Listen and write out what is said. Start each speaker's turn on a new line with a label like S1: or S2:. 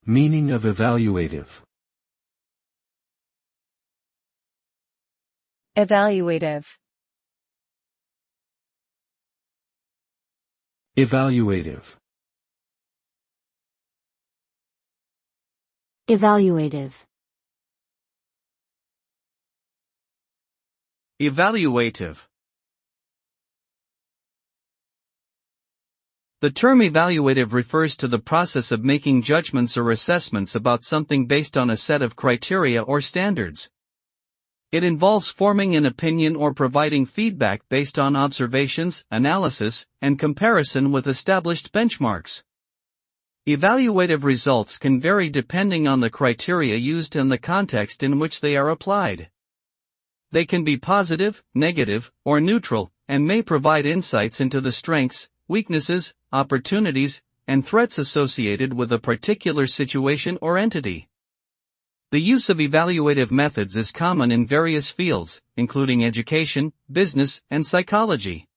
S1: Meaning of evaluative.
S2: Evaluative.
S1: Evaluative.
S3: Evaluative.
S4: Evaluative. The term evaluative refers to the process of making judgments or assessments about something based on a set of criteria or standards. It involves forming an opinion or providing feedback based on observations, analysis, and comparison with established benchmarks. Evaluative results can vary depending on the criteria used and the context in which they are applied. They can be positive, negative, or neutral, and may provide insights into the strengths, weaknesses, opportunities, and threats associated with a particular situation or entity. The use of evaluative methods is common in various fields, including education, business, and psychology.